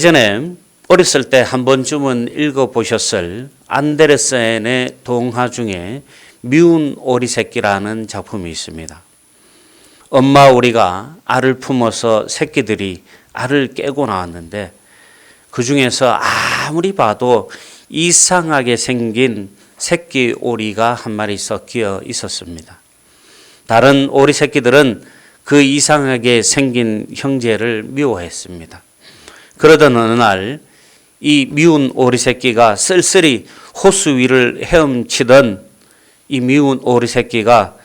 예전에 어렸을 때 한 번쯤은 읽어보셨을 안데르센의 동화 중에 미운 오리 새끼라는 작품이 있습니다. 엄마 오리가 알을 품어서 새끼들이 알을 깨고 나왔는데 그 중에서 아무리 봐도 이상하게 생긴 새끼 오리가 한 마리 섞여 있었습니다. 다른 오리 새끼들은 그 이상하게 생긴 형제를 미워했습니다. 그러던 어느 날 이 미운 오리 새끼가 쓸쓸히 호수 위를 헤엄치던 이 미운 오리 새끼가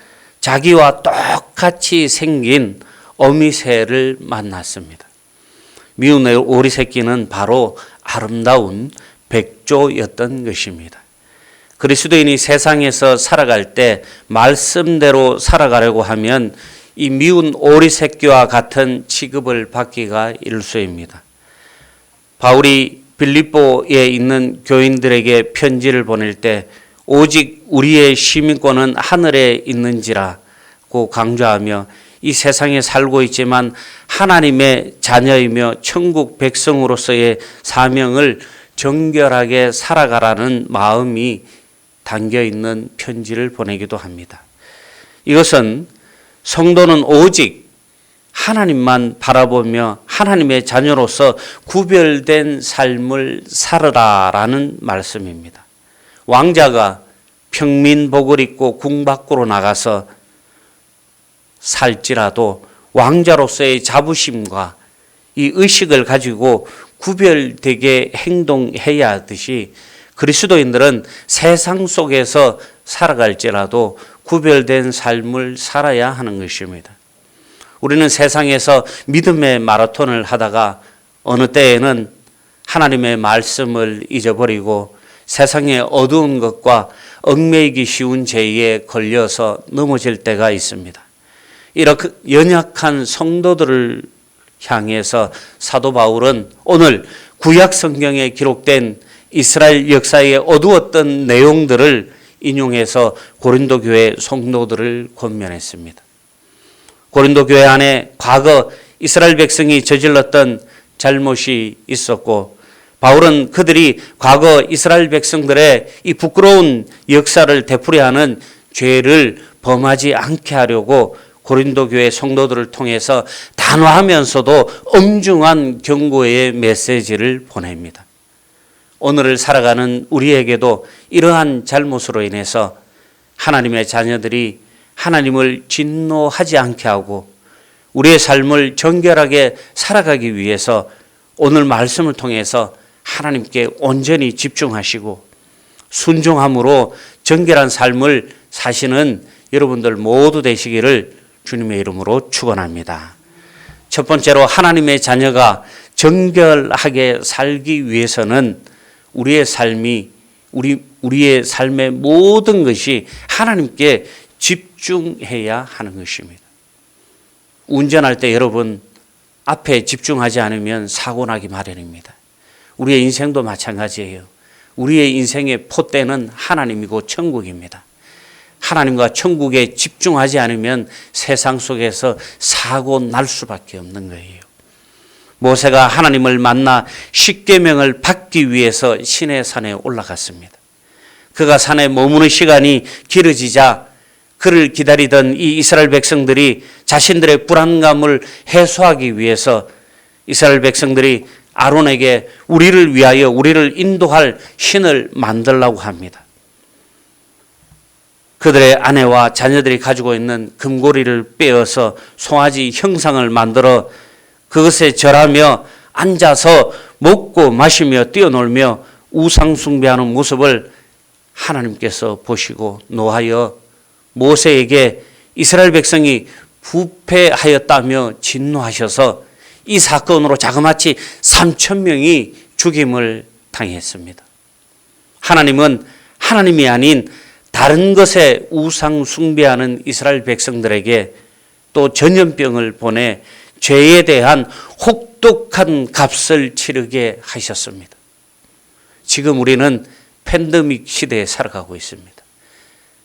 자기와 똑같이 생긴 어미새를 만났습니다. 미운 오리 새끼는 바로 아름다운 백조였던 것입니다. 그리스도인이 세상에서 살아갈 때 말씀대로 살아가려고 하면 이 미운 오리 새끼와 같은 취급을 받기가 일쑤입니다. 바울이 빌립보에 있는 교인들에게 편지를 보낼 때 오직 우리의 시민권은 하늘에 있는지라고 강조하며 이 세상에 살고 있지만 하나님의 자녀이며 천국 백성으로서의 사명을 정결하게 살아가라는 마음이 담겨 있는 편지를 보내기도 합니다. 이것은 성도는 오직 하나님만 바라보며 하나님의 자녀로서 구별된 삶을 살아라라는 말씀입니다. 왕자가 평민복을 입고 궁 밖으로 나가서 살지라도 왕자로서의 자부심과 이 의식을 가지고 구별되게 행동해야 하듯이 그리스도인들은 세상 속에서 살아갈지라도 구별된 삶을 살아야 하는 것입니다. 우리는 세상에서 믿음의 마라톤을 하다가 어느 때에는 하나님의 말씀을 잊어버리고 세상의 어두운 것과 얽매이기 쉬운 죄에 걸려서 넘어질 때가 있습니다. 이렇게 연약한 성도들을 향해서 사도 바울은 오늘 구약 성경에 기록된 이스라엘 역사의 어두웠던 내용들을 인용해서 고린도 교회 성도들을 권면했습니다. 고린도 교회 안에 과거 이스라엘 백성이 저질렀던 잘못이 있었고 바울은 그들이 과거 이스라엘 백성들의 이 부끄러운 역사를 되풀이하는 죄를 범하지 않게 하려고 고린도 교회 성도들을 통해서 단호하면서도 엄중한 경고의 메시지를 보냅니다. 오늘을 살아가는 우리에게도 이러한 잘못으로 인해서 하나님의 자녀들이 하나님을 진노하지 않게 하고 우리의 삶을 정결하게 살아가기 위해서 오늘 말씀을 통해서 하나님께 온전히 집중하시고 순종함으로 정결한 삶을 사시는 여러분들 모두 되시기를 주님의 이름으로 축원합니다. 첫 번째로 하나님의 자녀가 정결하게 살기 위해서는 우리의 삶이 우리의 삶의 모든 것이 하나님께 집중해야 하는 것입니다. 운전할 때 여러분 앞에 집중하지 않으면 사고 나기 마련입니다. 우리의 인생도 마찬가지예요. 우리의 인생의 포대는 하나님이고 천국입니다. 하나님과 천국에 집중하지 않으면 세상 속에서 사고 날 수밖에 없는 거예요. 모세가 하나님을 만나 십계명을 받기 위해서 시내산에 올라갔습니다. 그가 산에 머무는 시간이 길어지자 그를 기다리던 이 이스라엘 백성들이 자신들의 불안감을 해소하기 위해서 이스라엘 백성들이 아론에게 우리를 위하여 우리를 인도할 신을 만들라고 합니다. 그들의 아내와 자녀들이 가지고 있는 금고리를 빼어서 송아지 형상을 만들어 그것에 절하며 앉아서 먹고 마시며 뛰어놀며 우상 숭배하는 모습을 하나님께서 보시고 노하여 모세에게 이스라엘 백성이 부패하였다며 진노하셔서 이 사건으로 자그마치 3,000명이 죽임을 당했습니다. 하나님은 하나님이 아닌 다른 것에 우상 숭배하는 이스라엘 백성들에게 또 전염병을 보내 죄에 대한 혹독한 값을 치르게 하셨습니다. 지금 우리는 팬데믹 시대에 살아가고 있습니다.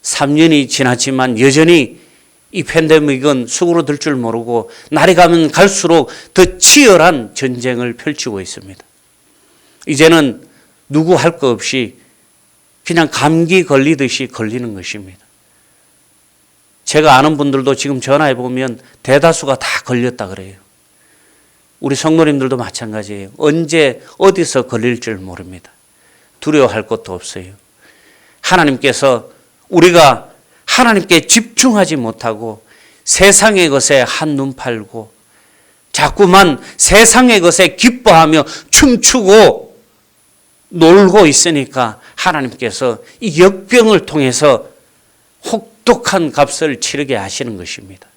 3년이 지났지만 여전히 이 팬데믹은 수그러들 줄 모르고 날이 가면 갈수록 더 치열한 전쟁을 펼치고 있습니다. 이제는 누구 할 거 없이 그냥 감기 걸리듯이 걸리는 것입니다. 제가 아는 분들도 지금 전화해 보면 대다수가 다 걸렸다 그래요. 우리 성도님들도 마찬가지예요. 언제 어디서 걸릴 줄 모릅니다. 두려워할 것도 없어요. 하나님께서 우리가 하나님께 집중하지 못하고 세상의 것에 한눈 팔고 자꾸만 세상의 것에 기뻐하며 춤추고 놀고 있으니까 하나님께서 이 역병을 통해서 혹독한 값을 치르게 하시는 것입니다.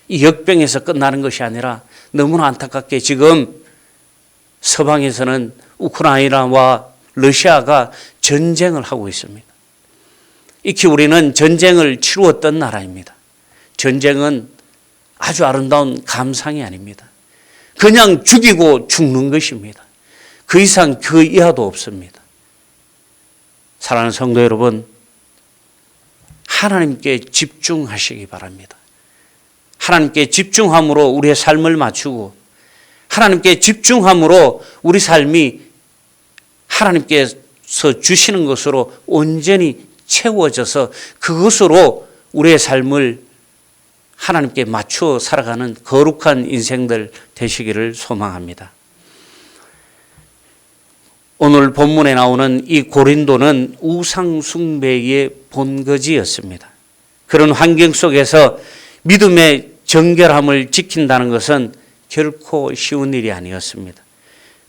이 역병에서 끝나는 것이 아니라 너무나 안타깝게 지금 서방에서는 우크라이나와 러시아가 전쟁을 하고 있습니다. 익히 우리는 전쟁을 치루었던 나라입니다. 전쟁은 아주 아름다운 감상이 아닙니다. 그냥 죽이고 죽는 것입니다. 그 이상 그 이하도 없습니다. 사랑하는 성도 여러분, 하나님께 집중하시기 바랍니다. 하나님께 집중함으로 우리의 삶을 맞추고 하나님께 집중함으로 우리 삶이 하나님께서 주시는 것으로 온전히 채워져서 그것으로 우리의 삶을 하나님께 맞추어 살아가는 거룩한 인생들 되시기를 소망합니다. 오늘 본문에 나오는 이 고린도는 우상 숭배의 본거지였습니다. 그런 환경 속에서 믿음의 정결함을 지킨다는 것은 결코 쉬운 일이 아니었습니다.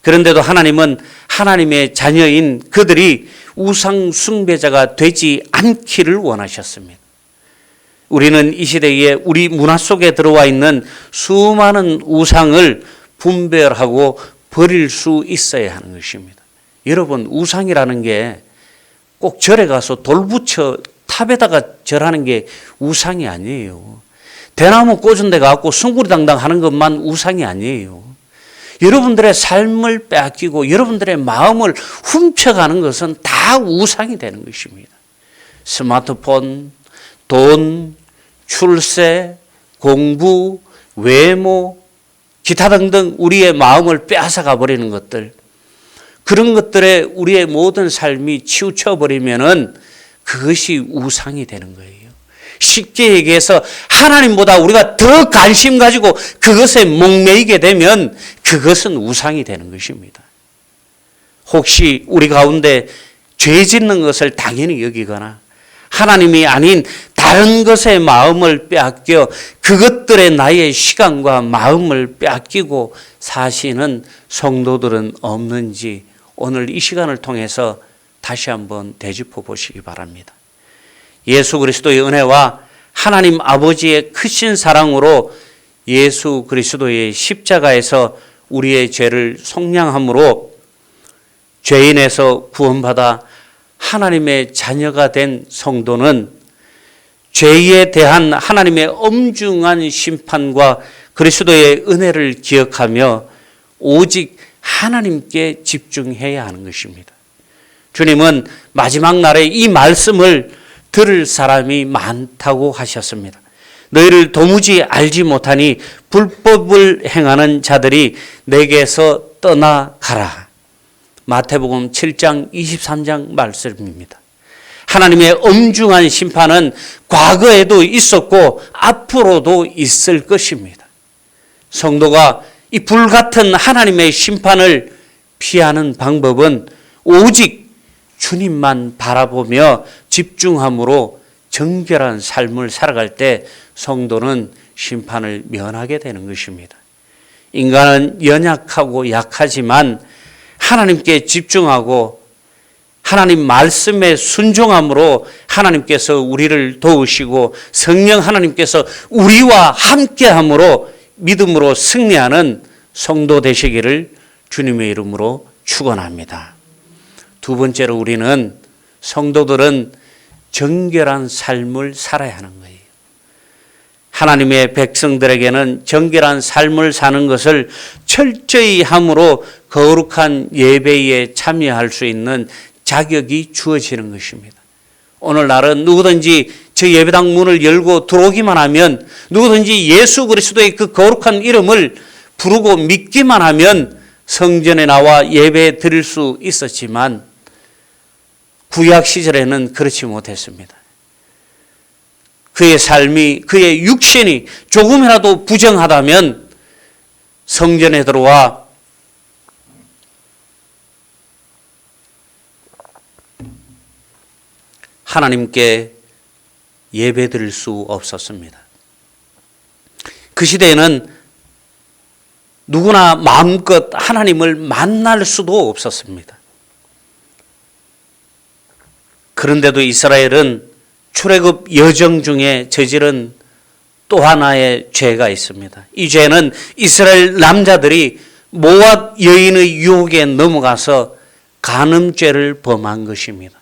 그런데도 하나님은 하나님의 자녀인 그들이 우상 숭배자가 되지 않기를 원하셨습니다. 우리는 이 시대에 우리 문화 속에 들어와 있는 수많은 우상을 분별하고 버릴 수 있어야 하는 것입니다. 여러분, 우상이라는 게 꼭 절에 가서 돌 붙여 탑에다가 절하는 게 우상이 아니에요. 대나무 꽂은 데 가고 숭구리당당 하는 것만 우상이 아니에요. 여러분들의 삶을 빼앗기고 여러분들의 마음을 훔쳐가는 것은 다 우상이 되는 것입니다. 스마트폰, 돈, 출세, 공부, 외모, 기타 등등 우리의 마음을 빼앗아가 버리는 것들, 그런 것들에 우리의 모든 삶이 치우쳐 버리면은 그것이 우상이 되는 거예요. 쉽게 얘기해서 하나님보다 우리가 더 관심 가지고 그것에 목매이게 되면 그것은 우상이 되는 것입니다. 혹시 우리 가운데 죄 짓는 것을 당연히 여기거나 하나님이 아닌 다른 것에 마음을 빼앗겨 그것들에 나의 시간과 마음을 빼앗기고 사시는 성도들은 없는지 오늘 이 시간을 통해서 다시 한번 되짚어 보시기 바랍니다. 예수 그리스도의 은혜와 하나님 아버지의 크신 사랑으로 예수 그리스도의 십자가에서 우리의 죄를 속량함으로 죄인에서 구원받아 하나님의 자녀가 된 성도는 죄에 대한 하나님의 엄중한 심판과 그리스도의 은혜를 기억하며 오직 하나님께 집중해야 하는 것입니다. 주님은 마지막 날에 이 말씀을 들을 사람이 많다고 하셨습니다. 너희를 도무지 알지 못하니 불법을 행하는 자들이 내게서 떠나가라. 마태복음 7장 23장 말씀입니다. 하나님의 엄중한 심판은 과거에도 있었고 앞으로도 있을 것입니다. 성도가 이 불같은 하나님의 심판을 피하는 방법은 오직 주님만 바라보며 집중함으로 정결한 삶을 살아갈 때 성도는 심판을 면하게 되는 것입니다. 인간은 연약하고 약하지만 하나님께 집중하고 하나님 말씀에 순종함으로 하나님께서 우리를 도우시고 성령 하나님께서 우리와 함께함으로 믿음으로 승리하는 성도 되시기를 주님의 이름으로 축원합니다. 두 번째로 우리는 성도들은 정결한 삶을 살아야 하는 거예요. 하나님의 백성들에게는 정결한 삶을 사는 것을 철저히 함으로 거룩한 예배에 참여할 수 있는 자격이 주어지는 것입니다. 오늘날은 누구든지 저 예배당 문을 열고 들어오기만 하면 누구든지 예수 그리스도의 그 거룩한 이름을 부르고 믿기만 하면 성전에 나와 예배 드릴 수 있었지만 구약 시절에는 그렇지 못했습니다. 그의 삶이, 그의 육신이 조금이라도 부정하다면 성전에 들어와 하나님께 예배 드릴 수 없었습니다. 그 시대에는 누구나 마음껏 하나님을 만날 수도 없었습니다. 그런데도 이스라엘은 출애굽 여정 중에 저지른 또 하나의 죄가 있습니다. 이 죄는 이스라엘 남자들이 모압 여인의 유혹에 넘어가서 간음죄를 범한 것입니다.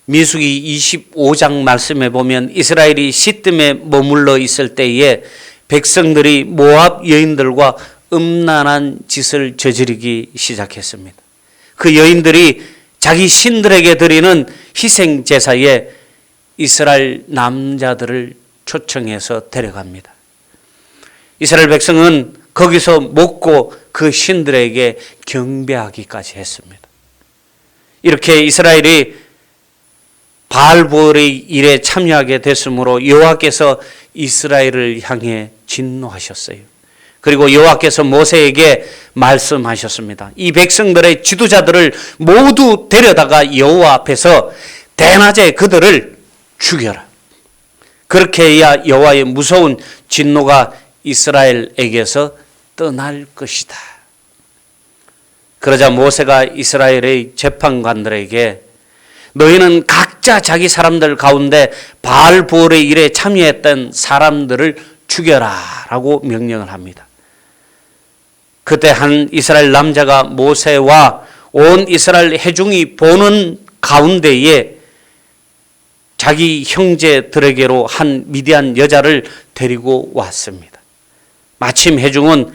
민수기 25장 말씀에 보면 이스라엘이 시뜸에 머물러 있을 때에 백성들이 모압 여인들과 음란한 짓을 저지르기 시작했습니다. 그 여인들이 자기 신들에게 드리는 희생 제사에 이스라엘 남자들을 초청해서 데려갑니다. 이스라엘 백성은 거기서 먹고 그 신들에게 경배하기까지 했습니다. 이렇게 이스라엘이 바알볼의 일에 참여하게 됐으므로 여호와께서 이스라엘을 향해 진노하셨어요. 그리고 여호와께서 모세에게 말씀하셨습니다. 이 백성들의 지도자들을 모두 데려다가 여호와 앞에서 대낮에 그들을 죽여라. 그렇게 해야 여호와의 무서운 진노가 이스라엘에게서 떠날 것이다. 그러자 모세가 이스라엘의 재판관들에게 너희는 각자 자기 사람들 가운데 바알볼의 일에 참여했던 사람들을 죽여라 라고 명령을 합니다. 그때 한 이스라엘 남자가 모세와 온 이스라엘 회중이 보는 가운데에 자기 형제들에게로 한 미디안 여자를 데리고 왔습니다. 마침 회중은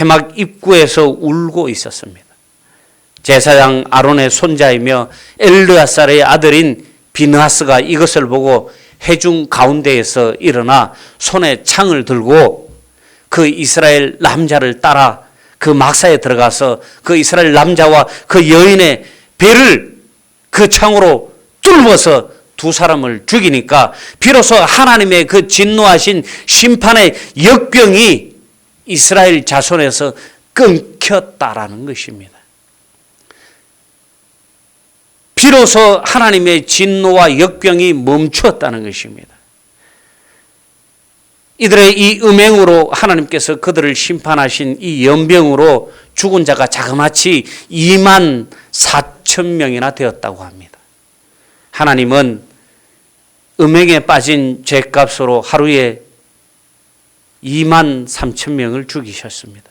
해막 입구에서 울고 있었습니다. 제사장 아론의 손자이며 엘르아살의 아들인 비느하스가 이것을 보고 회중 가운데에서 일어나 손에 창을 들고 그 이스라엘 남자를 따라 그 막사에 들어가서 그 이스라엘 남자와 그 여인의 배를 그 창으로 뚫어서 두 사람을 죽이니까 비로소 하나님의 그 진노하신 심판의 역병이 이스라엘 자손에서 끊겼다라는 것입니다. 비로소 하나님의 진노와 역병이 멈추었다는 것입니다. 이들의 이 음행으로 하나님께서 그들을 심판하신 이 연병으로 죽은 자가 자그마치 2만 4천 명이나 되었다고 합니다. 하나님은 음행에 빠진 죄값으로 하루에 2만 3천 명을 죽이셨습니다.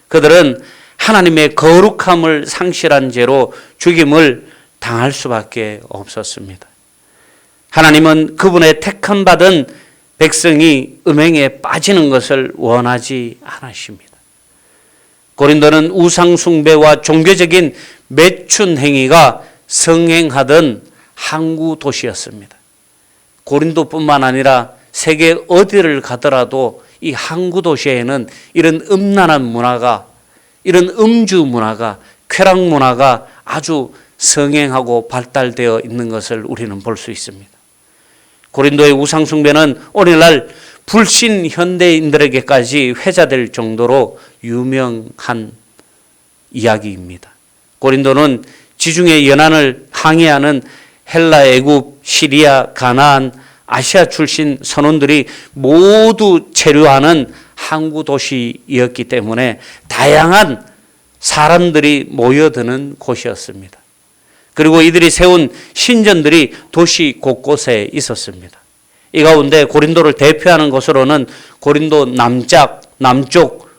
그들은 하나님의 거룩함을 상실한 죄로 죽임을 당할 수밖에 없었습니다. 하나님은 그분의 택함받은 백성이 음행에 빠지는 것을 원하지 않으십니다. 고린도는 우상 숭배와 종교적인 매춘 행위가 성행하던 항구 도시였습니다. 고린도뿐만 아니라 세계 어디를 가더라도 이 항구 도시에는 이런 음란한 문화가, 이런 음주 문화가, 쾌락 문화가 아주 성행하고 발달되어 있는 것을 우리는 볼 수 있습니다. 고린도의 우상 숭배는 오늘날 불신 현대인들에게까지 회자될 정도로 유명한 이야기입니다. 고린도는 지중해 연안을 항해하는 헬라, 애굽, 시리아, 가나안, 아시아 출신 선원들이 모두 체류하는 항구 도시였기 때문에 다양한 사람들이 모여드는 곳이었습니다. 그리고 이들이 세운 신전들이 도시 곳곳에 있었습니다. 이 가운데 고린도를 대표하는 곳으로는 고린도 남쪽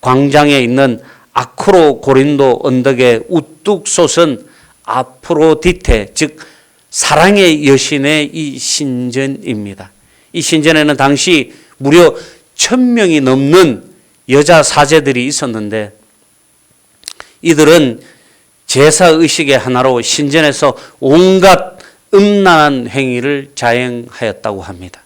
광장에 있는 아크로 고린도 언덕에 우뚝 솟은 아프로디테, 즉 사랑의 여신의 이 신전입니다. 이 신전에는 당시 무려 1,000명이 넘는 여자 사제들이 있었는데 이들은 제사의식의 하나로 신전에서 온갖 음란한 행위를 자행하였다고 합니다.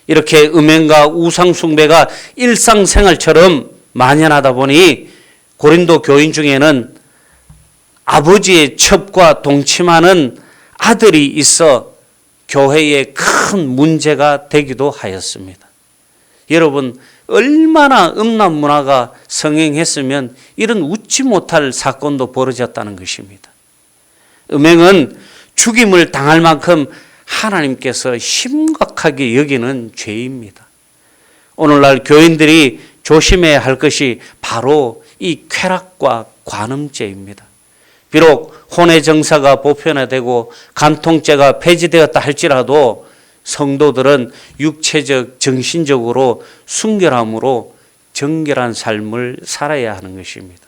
이렇게 음행과 우상숭배가 일상생활처럼 만연하다 보니 고린도 교인 중에는 아버지의 첩과 동침하는 아들이 있어 교회에 큰 문제가 되기도 하였습니다. 여러분, 얼마나 음란 문화가 성행했으면 이런 웃지 못할 사건도 벌어졌다는 것입니다. 음행은 죽임을 당할 만큼 하나님께서 심각하게 여기는 죄입니다. 오늘날 교인들이 조심해야 할 것이 바로 이 쾌락과 관음죄입니다. 비록 혼외 정사가 보편화되고 간통죄가 폐지되었다 할지라도 성도들은 육체적, 정신적으로 순결함으로 정결한 삶을 살아야 하는 것입니다.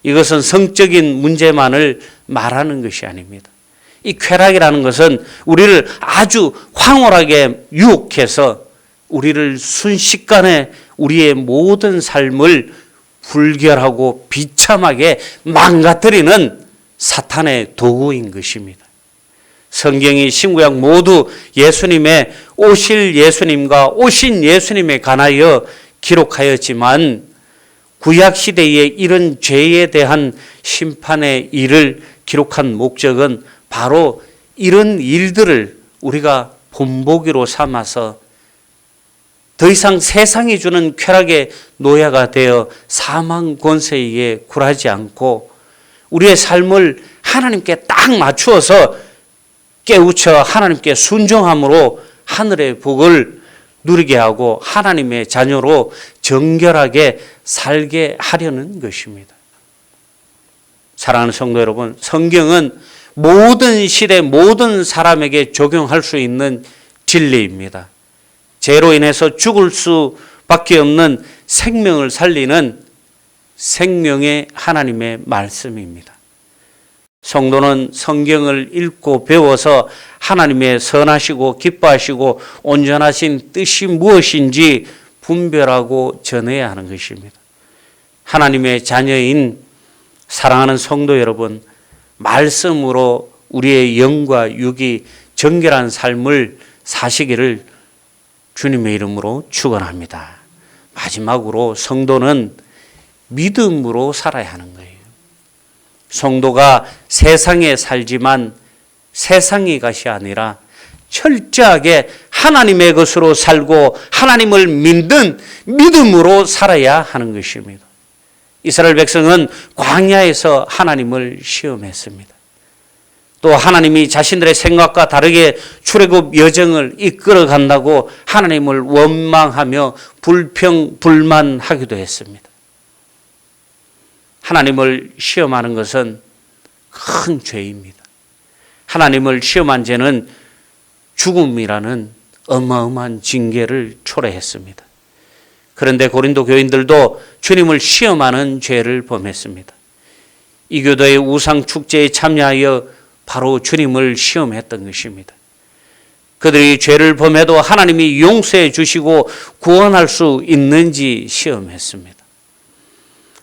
이것은 성적인 문제만을 말하는 것이 아닙니다. 이 쾌락이라는 것은 우리를 아주 황홀하게 유혹해서 우리를 순식간에 우리의 모든 삶을 불결하고 비참하게 망가뜨리는 사탄의 도구인 것입니다. 성경이 신구약 모두 예수님의 오실 예수님과 오신 예수님에 관하여 기록하였지만 구약 시대에 이런 죄에 대한 심판의 일을 기록한 목적은 바로 이런 일들을 우리가 본보기로 삼아서 더 이상 세상이 주는 쾌락의 노예가 되어 사망 권세에 의해 굴하지 않고 우리의 삶을 하나님께 딱 맞추어서 깨우쳐 하나님께 순종함으로 하늘의 복을 누리게 하고 하나님의 자녀로 정결하게 살게 하려는 것입니다. 사랑하는 성도 여러분, 성경은 모든 시대 모든 사람에게 적용할 수 있는 진리입니다. 죄로 인해서 죽을 수밖에 없는 생명을 살리는 생명의 하나님의 말씀입니다. 성도는 성경을 읽고 배워서 하나님의 선하시고 기뻐하시고 온전하신 뜻이 무엇인지 분별하고 전해야 하는 것입니다. 하나님의 자녀인 사랑하는 성도 여러분, 말씀으로 우리의 영과 육이 정결한 삶을 사시기를 주님의 이름으로 축원합니다. 마지막으로 성도는 믿음으로 살아야 하는 거예요. 성도가 세상에 살지만 세상의 것이 아니라 철저하게 하나님의 것으로 살고 하나님을 믿는 믿음으로 살아야 하는 것입니다. 이스라엘 백성은 광야에서 하나님을 시험했습니다. 또 하나님이 자신들의 생각과 다르게 출애굽 여정을 이끌어 간다고 하나님을 원망하며 불평불만하기도 했습니다. 하나님을 시험하는 것은 큰 죄입니다. 하나님을 시험한 죄는 죽음이라는 어마어마한 징계를 초래했습니다. 그런데 고린도 교인들도 주님을 시험하는 죄를 범했습니다. 이 교도의 우상 축제에 참여하여 바로 주님을 시험했던 것입니다. 그들이 죄를 범해도 하나님이 용서해 주시고 구원할 수 있는지 시험했습니다.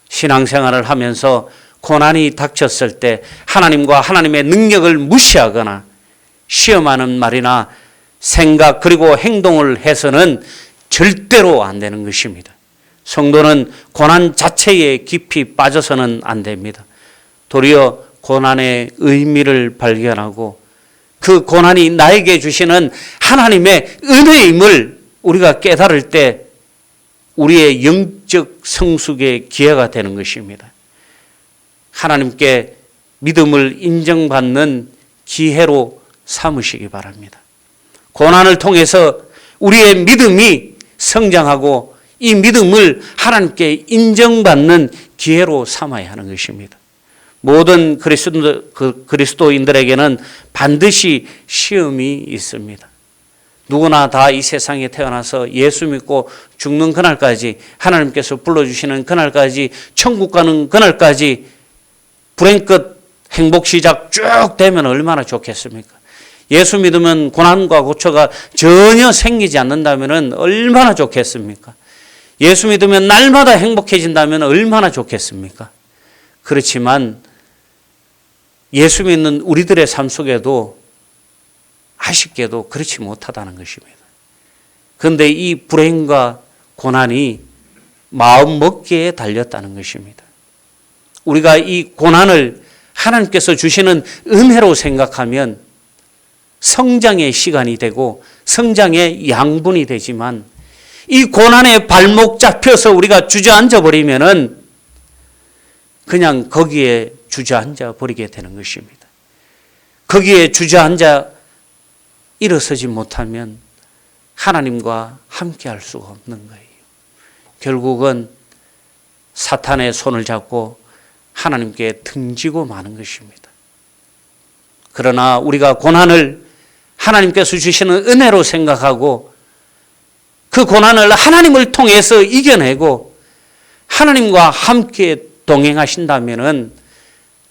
신앙생활을 하면서 고난이 닥쳤을 때 하나님과 하나님의 능력을 무시하거나 시험하는 말이나 생각 그리고 행동을 해서는 절대로 안 되는 것입니다. 성도는 고난 자체에 깊이 빠져서는 안 됩니다. 도리어 고난의 의미를 발견하고 그 고난이 나에게 주시는 하나님의 은혜임을 우리가 깨달을 때 우리의 영적 성숙의 기회가 되는 것입니다. 하나님께 믿음을 인정받는 기회로 삼으시기 바랍니다. 고난을 통해서 우리의 믿음이 성장하고 이 믿음을 하나님께 인정받는 기회로 삼아야 하는 것입니다. 모든 그리스도인들에게는 반드시 시험이 있습니다. 누구나 다 이 세상에 태어나서 예수 믿고 죽는 그날까지 하나님께서 불러주시는 그날까지 천국 가는 그날까지 불행 끝 행복 시작 쭉 되면 얼마나 좋겠습니까? 예수 믿으면 고난과 고초가 전혀 생기지 않는다면 얼마나 좋겠습니까? 예수 믿으면 날마다 행복해진다면 얼마나 좋겠습니까? 그렇지만 예수 믿는 우리들의 삶 속에도 아쉽게도 그렇지 못하다는 것입니다. 그런데 이 불행과 고난이 마음 먹기에 달렸다는 것입니다. 우리가 이 고난을 하나님께서 주시는 은혜로 생각하면 성장의 시간이 되고 성장의 양분이 되지만 이 고난에 발목 잡혀서 우리가 주저앉아 버리면은 그냥 거기에 주저앉아 버리게 되는 것입니다. 거기에 주저앉아 일어서지 못하면 하나님과 함께 할 수가 없는 거예요. 결국은 사탄의 손을 잡고 하나님께 등지고 마는 것입니다. 그러나 우리가 고난을 하나님께서 주시는 은혜로 생각하고 그 고난을 하나님을 통해서 이겨내고 하나님과 함께 동행하신다면은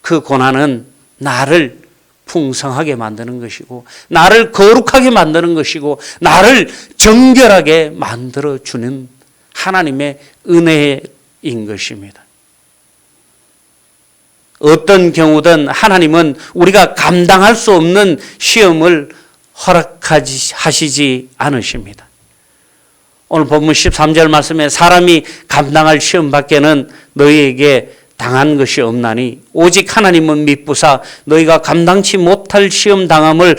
그 고난은 나를 풍성하게 만드는 것이고 나를 거룩하게 만드는 것이고 나를 정결하게 만들어주는 하나님의 은혜인 것입니다. 어떤 경우든 하나님은 우리가 감당할 수 없는 시험을 허락하시지 않으십니다. 오늘 본문 13절 말씀에 사람이 감당할 시험 밖에는 너희에게 당한 것이 없나니 오직 하나님은 미쁘사 너희가 감당치 못할 시험 당함을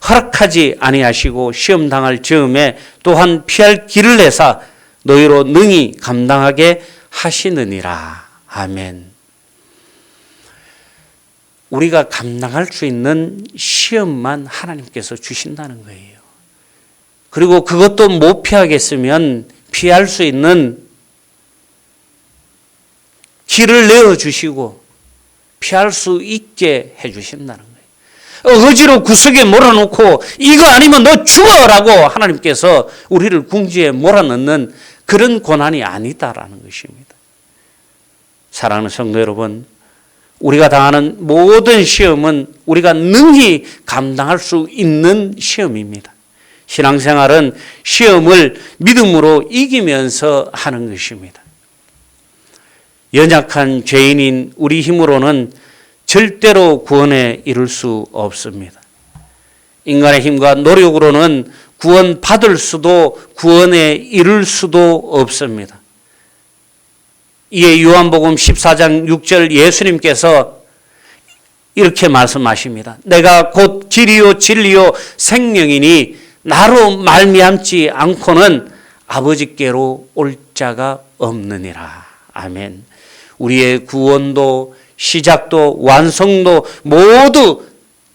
허락하지 아니하시고 시험 당할 즈음에 또한 피할 길을 내사 너희로 능히 감당하게 하시느니라. 아멘. 우리가 감당할 수 있는 시험만 하나님께서 주신다는 거예요. 그리고 그것도 못 피하겠으면 피할 수 있는 길을 내어주시고 피할 수 있게 해주신다는 거예요. 어지로 구석에 몰아놓고 이거 아니면 너 죽어라고 하나님께서 우리를 궁지에 몰아넣는 그런 고난이 아니다라는 것입니다. 사랑하는 성도 여러분, 우리가 당하는 모든 시험은 우리가 능히 감당할 수 있는 시험입니다. 신앙생활은 시험을 믿음으로 이기면서 하는 것입니다. 연약한 죄인인 우리 힘으로는 절대로 구원에 이를 수 없습니다. 인간의 힘과 노력으로는 구원받을 수도 구원에 이를 수도 없습니다. 이에 요한복음 14장 6절 예수님께서 이렇게 말씀하십니다. 내가 곧 길이요 진리요 생명이니 나로 말미암지 않고는 아버지께로 올 자가 없느니라. 아멘. 우리의 구원도 시작도 완성도 모두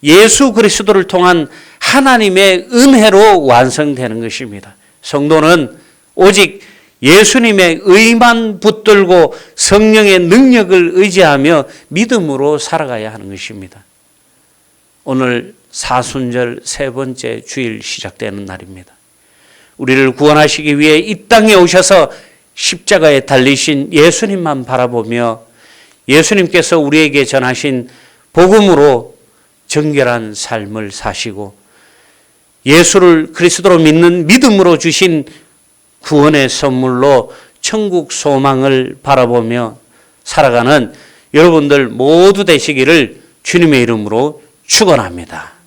예수 그리스도를 통한 하나님의 은혜로 완성되는 것입니다. 성도는 오직 예수님의 의만 붙들고 성령의 능력을 의지하며 믿음으로 살아가야 하는 것입니다. 오늘 사순절 세 번째 주일 시작되는 날입니다. 우리를 구원하시기 위해 이 땅에 오셔서 십자가에 달리신 예수님만 바라보며 예수님께서 우리에게 전하신 복음으로 정결한 삶을 사시고 예수를 그리스도로 믿는 믿음으로 주신 구원의 선물로 천국 소망을 바라보며 살아가는 여러분들 모두 되시기를 주님의 이름으로 축원합니다.